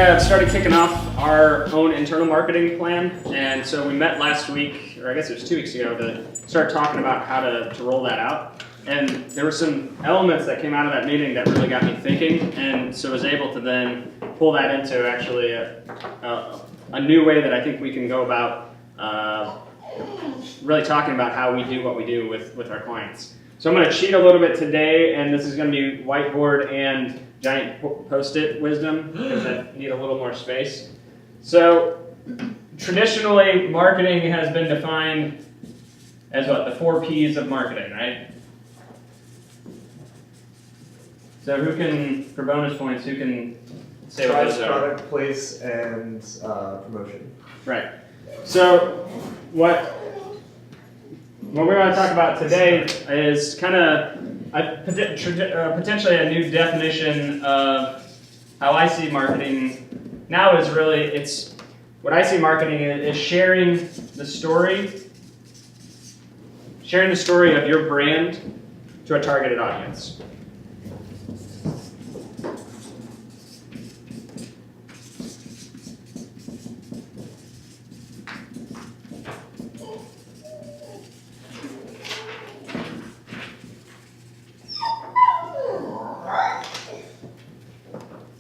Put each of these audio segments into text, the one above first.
have started kicking off our own internal marketing plan, and so we met last week, or I guess it was 2 weeks ago, to start talking about how to roll that out. And there were some elements that came out of that meeting that really got me thinking, and so I was able to then pull that into actually a new way that I think we can go about really talking about how we do what we do with our clients. So I'm going to cheat a little bit today, and this is going to be whiteboard and giant post-it wisdom, because I need a little more space. So traditionally, marketing has been defined as what? The 4 Ps of marketing, right? So who can, for bonus points, who can say what those are? Product, place, and promotion. Right. So what we want to talk about today is kind of potentially a new definition of how I see marketing now. Is really, it's what I see marketing is sharing the story of your brand to a targeted audience.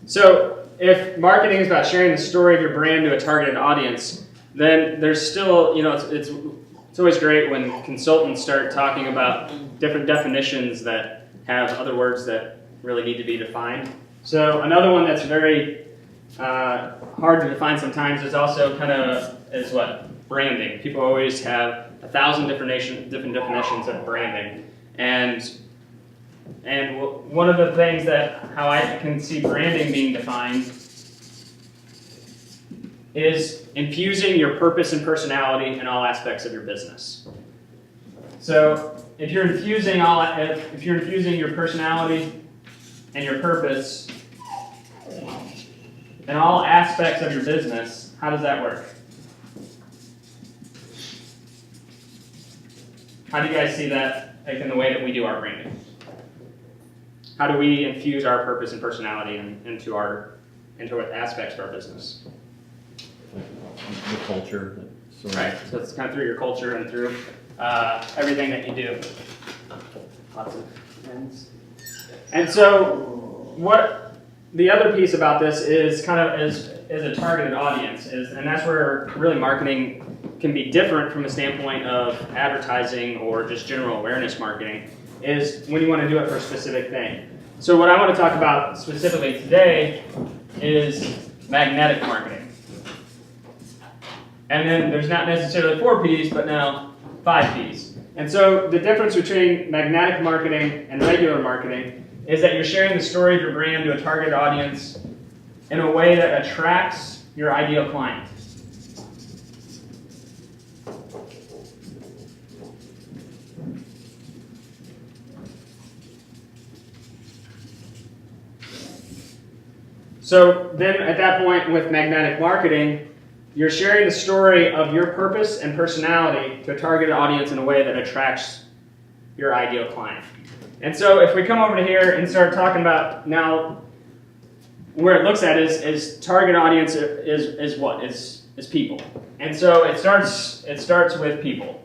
So if marketing is about sharing the story of your brand to a targeted audience, then there's still, it's always great when consultants start talking about different definitions that have other words that really need to be defined. So another one that's very hard to define sometimes is also is what? Branding. People always have 1,000 different definitions of branding. And one of the things how I can see branding being defined is infusing your purpose and personality in all aspects of your business. So if you're infusing your personality and your purpose in all aspects of your business, how does that work? How do you guys see that in the way that we do our branding? How do we infuse our purpose and personality into what aspects of our business? The culture. Right. So it's kind of through your culture and through everything that you do. Lots of things. And so, what the other piece about this is is a targeted audience, and that's where really marketing can be different from a standpoint of advertising or just general awareness marketing. Is when you want to do it for a specific thing. So what I want to talk about specifically today is magnetic marketing. And then there's not necessarily 4 Ps, but now 5 Ps. And so the difference between magnetic marketing and regular marketing is that you're sharing the story of your brand to a target audience in a way that attracts your ideal client. So then at that point with magnetic marketing, you're sharing the story of your purpose and personality to a targeted audience in a way that attracts your ideal client. And so if we come over to here and start talking about now, where it looks at is target audience is what? Is people. And so it starts with people.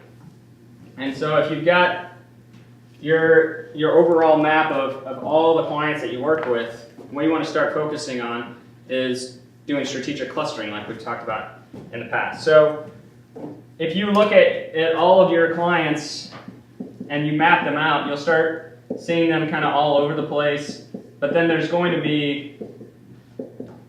And so if you've got your overall map of all the clients that you work with, what you want to start focusing on is doing strategic clustering like we've talked about in the past. So if you look at all of your clients and you map them out, you'll start seeing them kind of all over the place, but then there's going to be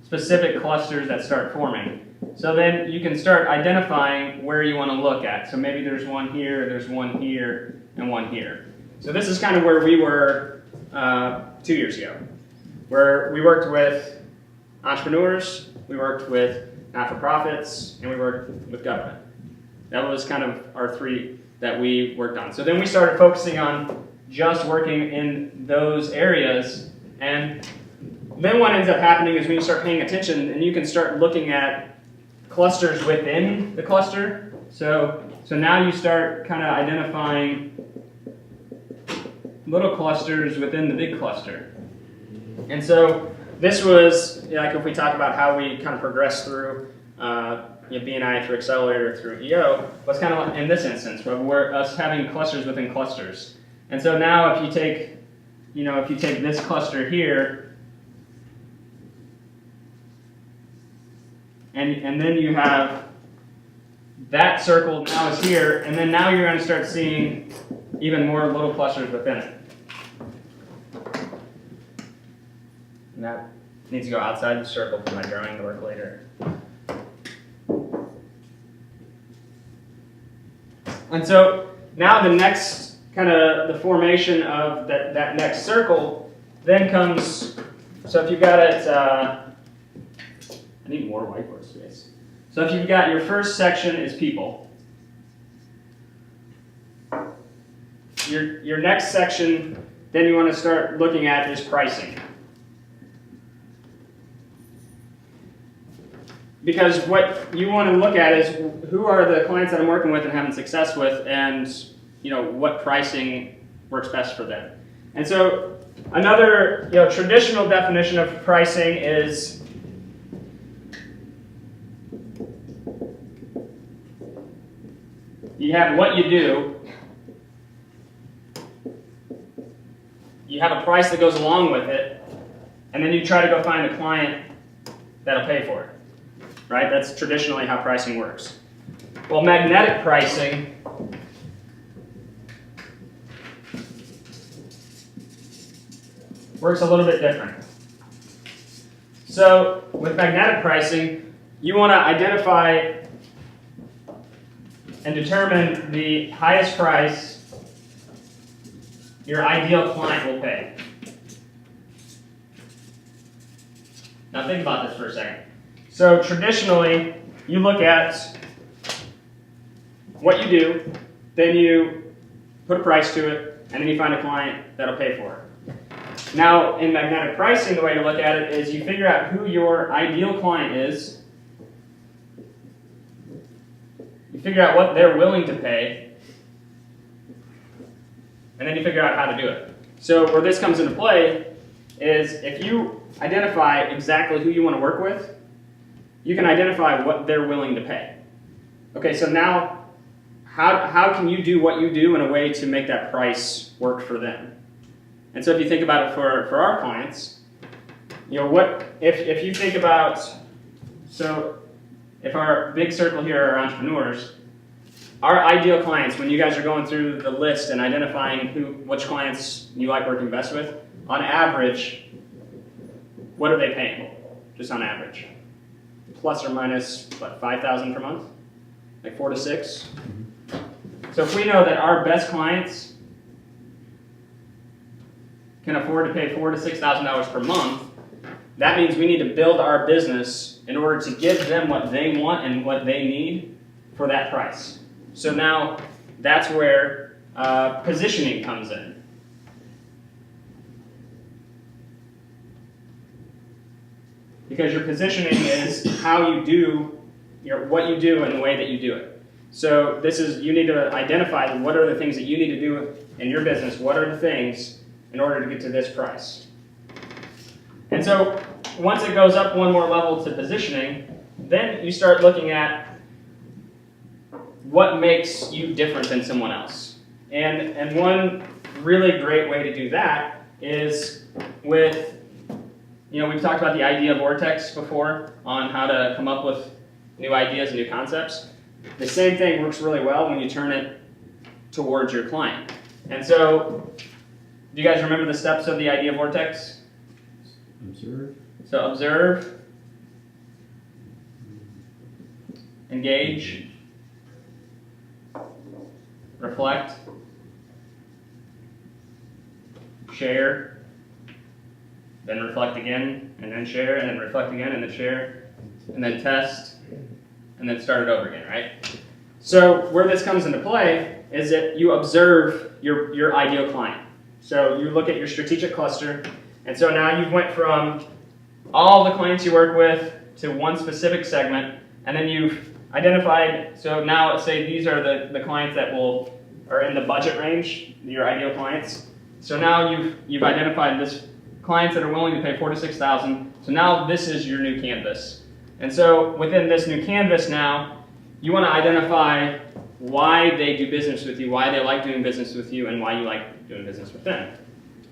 specific clusters that start forming. So then you can start identifying where you want to look at. So maybe there's one here, and one here. So this is kind of where we were 2 years ago, where we worked with entrepreneurs, we worked with not-for-profits, and we worked with government. That was kind of our 3 that we worked on. So then we started focusing on just working in those areas, and then what ends up happening is when you start paying attention, and you can start looking at clusters within the cluster. So now you start kind of identifying little clusters within the big cluster. And so this was like if we talk about how we kind of progress through BNI through Accelerator through EO, was kind of like in this instance where we're us having clusters within clusters. And so now if you take this cluster here, and then you have that circle now is here, and then now you're going to start seeing even more little clusters within it. And that needs to go outside the circle for my drawing to work later. And so now the next kind of the formation of that next circle then comes, so if you've got it, I need more whiteboard space. So if you've got your first section is people. Your next section then you want to start looking at is pricing. Because what you want to look at is who are the clients that I'm working with and having success with, and what pricing works best for them. And so another traditional definition of pricing is you have what you do, you have a price that goes along with it, and then you try to go find a client that'll pay for it. Right? That's traditionally how pricing works. Well, magnetic pricing works a little bit different. So with magnetic pricing, you want to identify and determine the highest price your ideal client will pay. Now think about this for a second. So traditionally, you look at what you do, then you put a price to it, and then you find a client that'll pay for it. Now, in magnetic pricing, the way to look at it is you figure out who your ideal client is, you figure out what they're willing to pay, and then you figure out how to do it. So where this comes into play is if you identify exactly who you want to work with, you can identify what they're willing to pay. Okay, so now how can you do what you do in a way to make that price work for them? And so if you think about it for our clients, what if you think about, so if our big circle here are entrepreneurs, our ideal clients, when you guys are going through the list and identifying which clients you like working best with, on average, what are they paying? Just on average. Plus or minus, what, 5,000 per month? Like 4 to 6? So if we know that our best clients can afford to pay $4,000 to $6,000 per month, that means we need to build our business in order to give them what they want and what they need for that price. So now that's where positioning comes in. Because your positioning is how you do what you do and the way that you do it. So you need to identify what are the things that you need to do in your business, what are the things in order to get to this price. And so once it goes up one more level to positioning, then you start looking at what makes you different than someone else. And one really great way to do that is with, we've talked about the idea vortex before on how to come up with new ideas and new concepts. The same thing works really well when you turn it towards your client. And so, do you guys remember the steps of the idea vortex? Observe. So observe, engage, reflect, share, then reflect again, and then share, and then reflect again, and then share, and then test, and then start it over again, right? So where this comes into play is that you observe your ideal client. So you look at your strategic cluster, and so now you've went from all the clients you work with to one specific segment, and then you've identified, so now let's say these are the clients that are in the budget range, your ideal clients. So now you've identified this clients that are willing to pay $4,000 to $6,000, So now this is your new canvas. And so within this new canvas now, you want to identify why they do business with you, why they like doing business with you, and why you like doing business with them.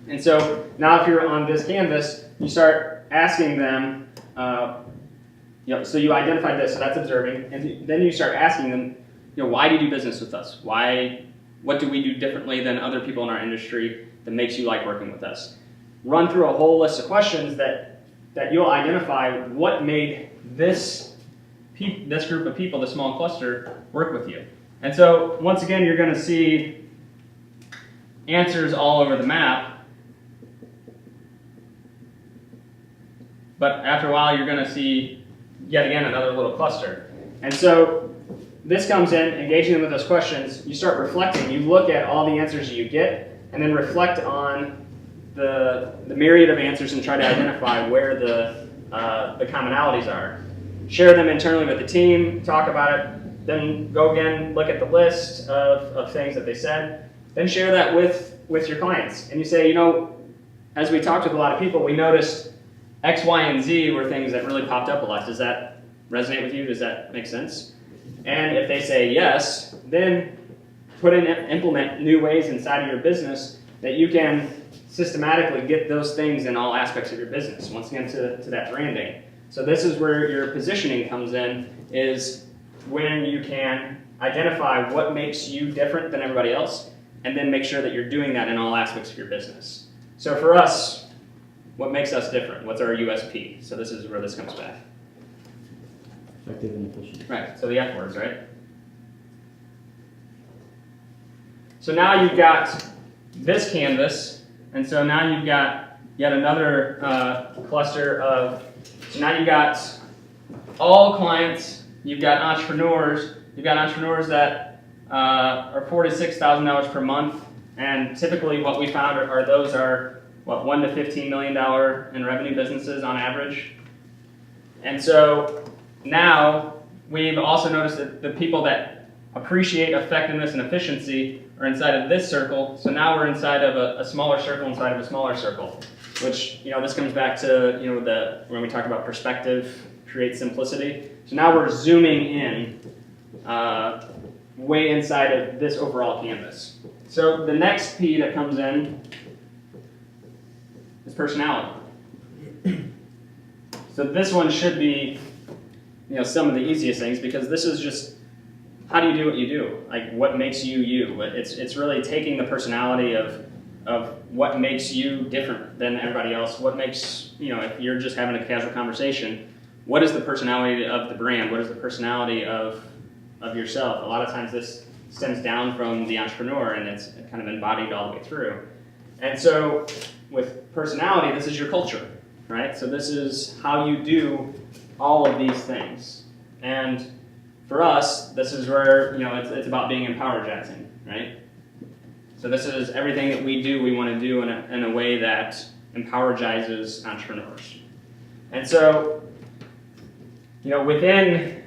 And so now if you're on this canvas, you start asking them, so you identified this, so that's observing, and then you start asking them, why do you do business with us? What do we do differently than other people in our industry that makes you like working with us? Run through a whole list of questions that you'll identify what made this group of people, the small cluster, work with you. And so once again, you're going to see answers all over the map. But after a while, you're going to see, yet again, another little cluster. And so this comes in, engaging them with those questions. You start reflecting. You look at all the answers you get, and then reflect on the myriad of answers and try to identify where the commonalities are. Share them internally with the team, talk about it, then go again, look at the list of things that they said, then share that with your clients. And you say, as we talked with a lot of people, we noticed X, Y, and Z were things that really popped up a lot. Does that resonate with you? Does that make sense? And if they say yes, then implement new ways inside of your business that you can systematically get those things in all aspects of your business. Once again, to that branding. So this is where your positioning comes in, is when you can identify what makes you different than everybody else, and then make sure that you're doing that in all aspects of your business. So for us, what makes us different? What's our USP? So this is where this comes back. Effective and efficient. Right, so the F words, right? So now you've got this canvas, and so now you've got yet another cluster of, so now you've got all clients, you've got entrepreneurs that are $46,000 per month, and typically what we found are those are, $1 to $15 million in revenue businesses on average. And so now we've also noticed that the people that appreciate effectiveness and efficiency are inside of this circle. So now we're inside of a smaller circle inside of a smaller circle, which, this comes back to, when we talk about perspective, create simplicity. So now we're zooming in way inside of this overall canvas. So the next P that comes in is personality. So this one should be, some of the easiest things, because this is just, how do you do what you do? Like, what makes you you? It's really taking the personality of what makes you different than everybody else. What makes, if you're just having a casual conversation, what is the personality of the brand? What is the personality of yourself? A lot of times this stems down from the entrepreneur, and it's kind of embodied all the way through. And so with personality, this is your culture, right? So this is how you do all of these things. And for us, this is where, it's about being empowergizing, right? So this is everything that we do, we want to do in a way that empowergizes entrepreneurs. And so, within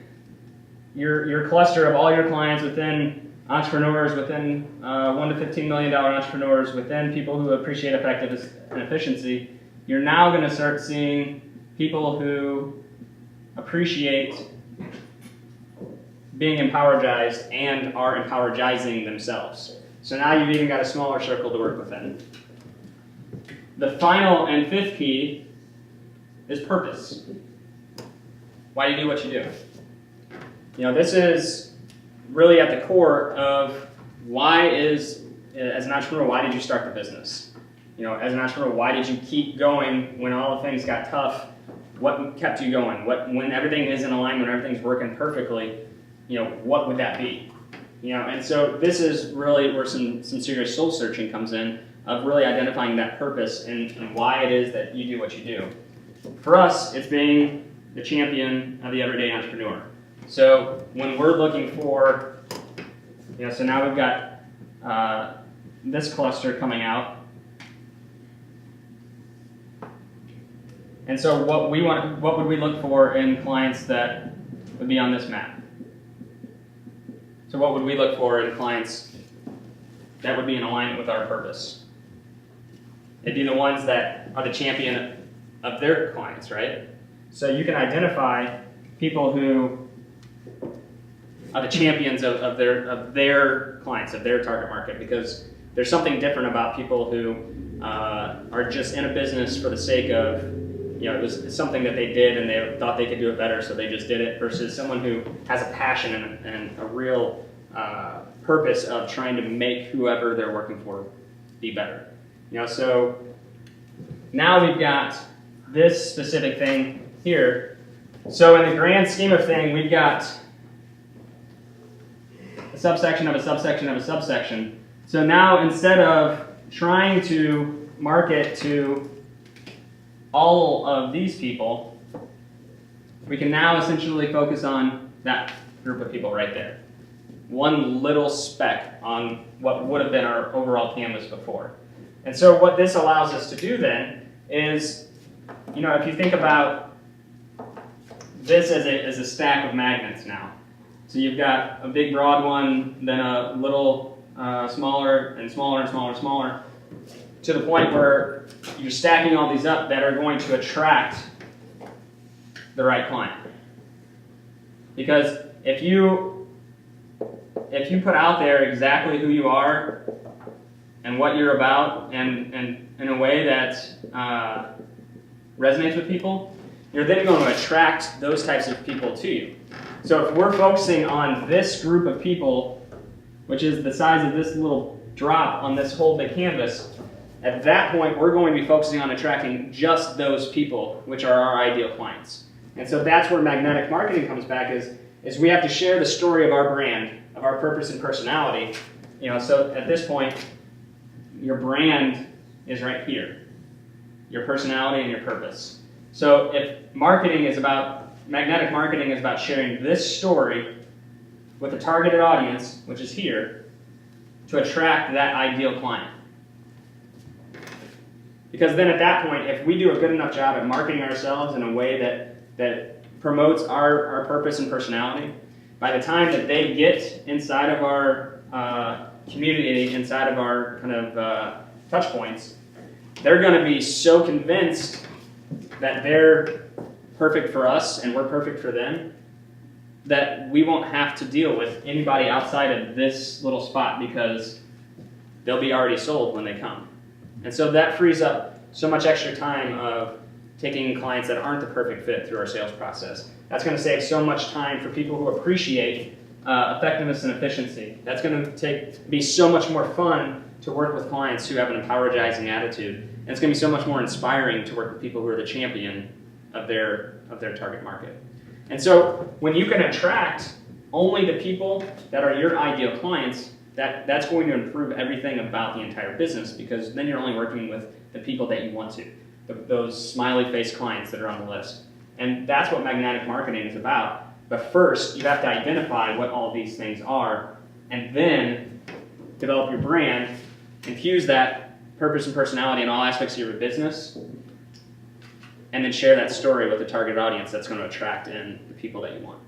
your cluster of all your clients, within entrepreneurs, within $1 to $15 million entrepreneurs, within people who appreciate effectiveness and efficiency, you're now going to start seeing people who appreciate being empowergized and are empowergizing themselves. So now you've even got a smaller circle to work within. The final and fifth key is purpose. Why do you do what you do? This is really at the core of as an entrepreneur, why did you start the business? As an entrepreneur, why did you keep going when all the things got tough? What kept you going? When everything is in alignment, when everything's working perfectly, what would that be? And so this is really where some serious soul searching comes in, of really identifying that purpose and why it is that you do what you do. For us, it's being the champion of the everyday entrepreneur. So when we're looking for, so now we've got this cluster coming out. And so what would we look for in clients that would be on this map? So what would we look for in clients that would be in alignment with our purpose? It'd be the ones that are the champion of their clients, right? So you can identify people who are the champions of their clients, of their target market, because there's something different about people who are just in a business for the sake of, it was something that they did and they thought they could do it better, so they just did it, versus someone who has a passion and a real purpose of trying to make whoever they're working for be better. So now we've got this specific thing here. So in the grand scheme of things, we've got a subsection of a subsection of a subsection. So now instead of trying to market to all of these people, we can now essentially focus on that group of people right there. One little speck on what would have been our overall canvas before. And so what this allows us to do then is, if you think about this as a stack of magnets now. So you've got a big broad one, then a little smaller and smaller and smaller and smaller, to the point where you're stacking all these up that are going to attract the right client. Because if you put out there exactly who you are and what you're about, and in a way that resonates with people, you're then going to attract those types of people to you. So if we're focusing on this group of people, which is the size of this little drop on this whole big canvas, at that point we're going to be focusing on attracting just those people, which are our ideal clients. And so that's where magnetic marketing comes back, is we have to share the story of our brand, of our purpose and personality. So at this point, your brand is right here, your personality and your purpose. So if magnetic marketing is about sharing this story with a targeted audience, which is here, to attract that ideal client. Because then at that point, if we do a good enough job at marketing ourselves in a way that promotes our purpose and personality, by the time that they get inside of our community, inside of our kind of touch points, they're going to be so convinced that they're perfect for us and we're perfect for them, that we won't have to deal with anybody outside of this little spot, because they'll be already sold when they come. And so that frees up so much extra time of taking clients that aren't the perfect fit through our sales process. That's going to save so much time for people who appreciate effectiveness and efficiency. That's going to be so much more fun to work with clients who have an empowerizing attitude. And it's going to be so much more inspiring to work with people who are the champion of their target market. And so when you can attract only the people that are your ideal clients, that's going to improve everything about the entire business, because then you're only working with the people that you want to, those smiley face clients that are on the list. And that's what magnetic marketing is about. But first, you have to identify what all these things are, and then develop your brand, infuse that purpose and personality in all aspects of your business, and then share that story with the target audience that's going to attract in the people that you want.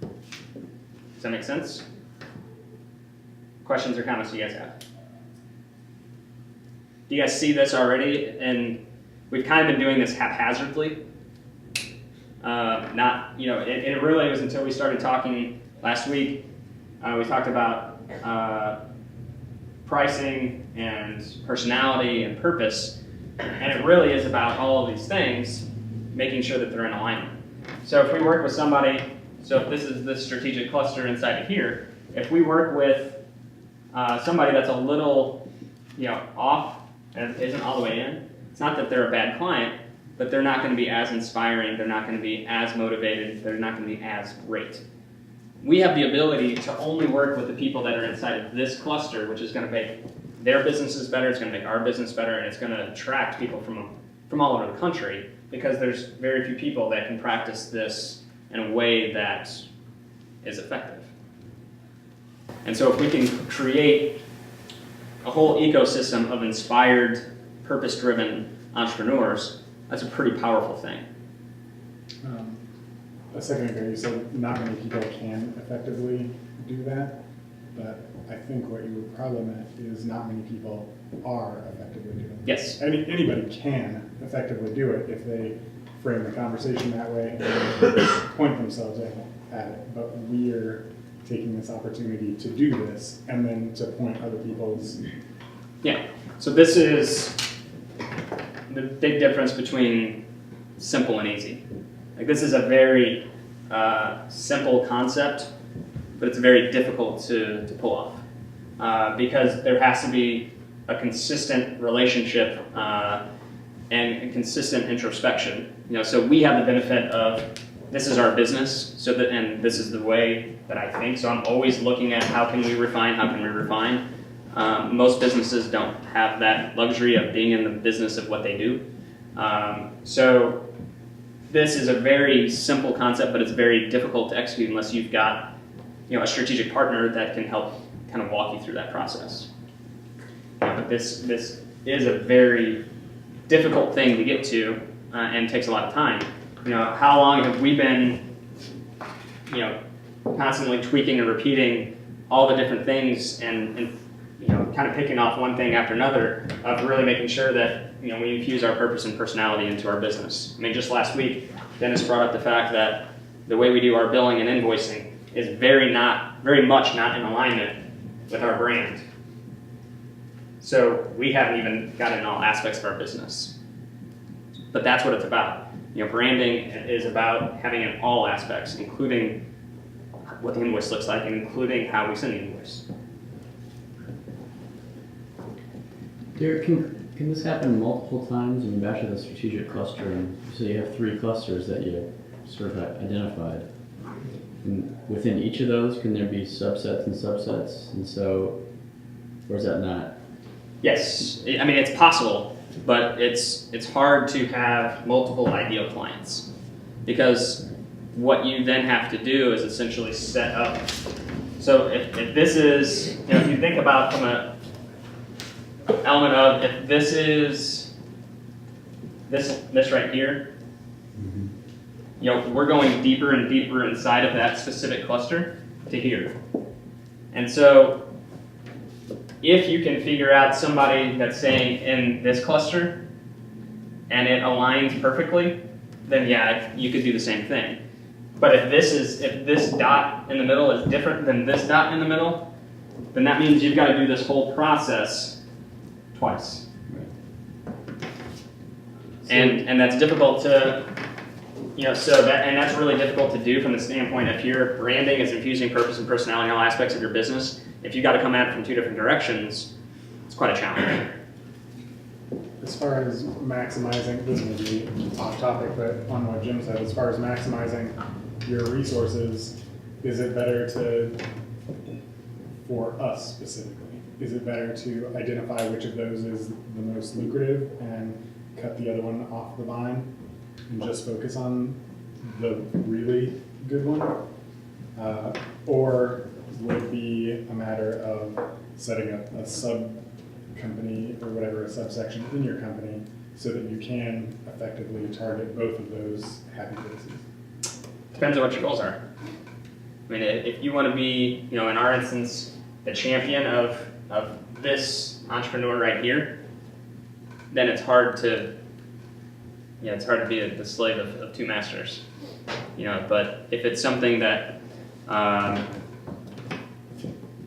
Does that make sense? Questions or comments you guys have? Do you guys see this already? And we've kind of been doing this haphazardly. It really was until we started talking last week. We talked about pricing and personality and purpose, and it really is about all of these things, making sure that they're in alignment. So if we work with somebody, so if this is the strategic cluster inside of here, if we work with somebody that's a little off and isn't all the way in, it's not that they're a bad client, but they're not going to be as inspiring, they're not going to be as motivated, they're not going to be as great. We have the ability to only work with the people that are inside of this cluster, which is going to make their businesses better, it's going to make our business better, and it's going to attract people from all over the country, because there's very few people that can practice this in a way that is effective. And so if we can create a whole ecosystem of inspired, purpose-driven entrepreneurs, that's a pretty powerful thing. A second ago you said not many people can effectively do that, but I think what you would probably meant is not many people are effectively doing it. Yes. Anybody can effectively do it if they frame the conversation that way and point themselves at it. But we're taking this opportunity to do this and then to point other people's. Yeah. So this is the big difference between simple and easy. Like this is a very simple concept, but it's very difficult to pull off because there has to be a consistent relationship and consistent introspection. You know, so we have the benefit of this is our business, so that and this is the way that I think. So I'm always looking at how can we refine, how can we refine. Most businesses don't have that luxury of being in the business of what they do. So this is a very simple concept, but it's very difficult to execute unless you've got, you know, a strategic partner that can help kind of walk you through that process. But this is a very difficult thing to get to and takes a lot of time. You know, how long have we been, you know, constantly tweaking and repeating all the different things and you know, kind of picking off one thing after another of really making sure that, you know, we infuse our purpose and personality into our business. I mean, just last week, Dennis brought up the fact that the way we do our billing and invoicing is very much not in alignment with our brand. So we haven't even gotten in all aspects of our business. But that's what it's about. You know, branding is about having in all aspects, including what the invoice looks like and including how we send the invoice. Derek, can this happen multiple times? I mean, back to the strategic clustering, so you have 3 clusters that you sort of identified. And within each of those, can there be subsets and subsets? And so, or is that not? Yes, I mean, it's possible, but it's hard to have multiple ideal clients because what you then have to do is essentially set up. So if this is, you know, if you think about from a element of if this is this right here, you know, we're going deeper and deeper inside of that specific cluster to here. And so if you can figure out somebody that's saying in this cluster and it aligns perfectly, then yeah, you could do the same thing. But if this dot in the middle is different than this dot in the middle, then that means you've got to do this whole process twice. And that's difficult to, you know, so that's really difficult to do from the standpoint if your branding is infusing purpose and personality in all aspects of your business. If you got to come at it from 2 different directions, it's quite a challenge. As far as maximizing, this may be off topic, but on what Jim said, as far as maximizing your resources, is it better for us specifically, is it better to identify which of those is the most lucrative and cut the other one off the vine and just focus on the really good one? Or would it be a matter of setting up a sub-company or whatever, a subsection in your company so that you can effectively target both of those happy places? Depends on what your goals are. I mean, if you want to be, you know, in our instance, the champion of this entrepreneur right here, then it's hard to, it's hard to be the slave of 2 masters. You know, but if it's something that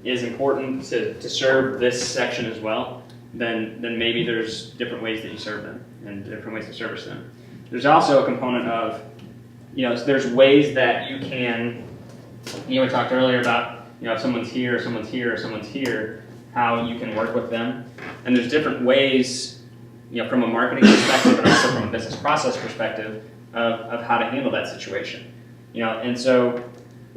is important to serve this section as well, then maybe there's different ways that you serve them and different ways to service them. There's also a component of, you know, there's ways that you can, you know, we talked earlier about, you know, if someone's here, someone's here, or someone's here, how you can work with them. And there's different ways, you know, from a marketing perspective and also from a business process perspective of how to handle that situation. You know, and so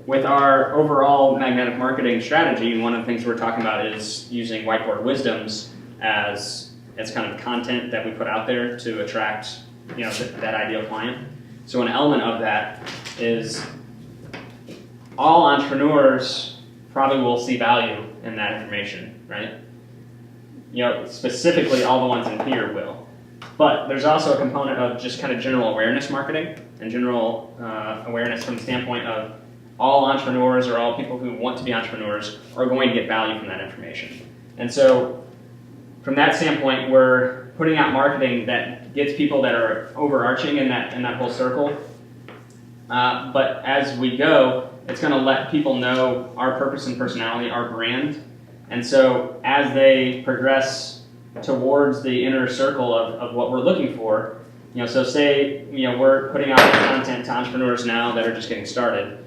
with our overall magnetic marketing strategy, one of the things we're talking about is using Whiteboard Wisdoms as kind of content that we put out there to attract, you know, that ideal client. So an element of that is all entrepreneurs probably will see value in that information, right? You know, specifically all the ones in here will. But there's also a component of just kind of general awareness marketing and general awareness from the standpoint of all entrepreneurs or all people who want to be entrepreneurs are going to get value from that information. And so from that standpoint, we're putting out marketing that gets people that are overarching in that whole circle. But as we go, it's going to let people know our purpose and personality, our brand. And so as they progress towards the inner circle of what we're looking for, so say, we're putting out content to entrepreneurs now that are just getting started,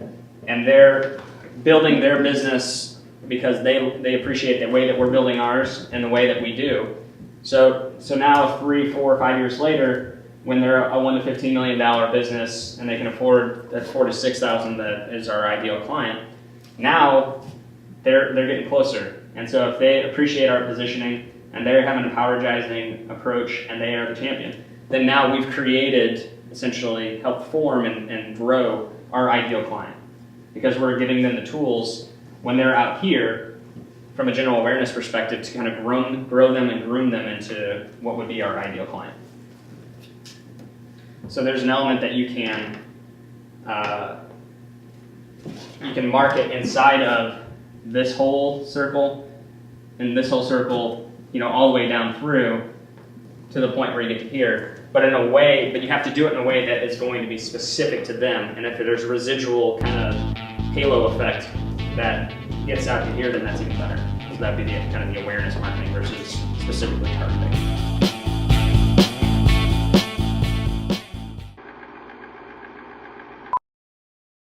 and they're building their business because they appreciate the way that we're building ours and the way that we do. So now 3, 4, 5 years later, when they're a $1 to $15 million business and they can afford that $4,000 to $6,000 that is our ideal client, now they're getting closer. And so if they appreciate our positioning and they have an empowerizing approach and they are the champion, then now we've created, essentially helped form and grow our ideal client, because we're giving them the tools when they're out here from a general awareness perspective to kind of grow them and groom them into what would be our ideal client. So there's an element that you can market inside of this whole circle, and this whole circle, all the way down through to the point where you get to here. But you have to do it in a way that is going to be specific to them. And if there's a residual kind of halo effect that gets out to here, then that's even better. So that'd be the kind of the awareness marketing versus specifically targeting.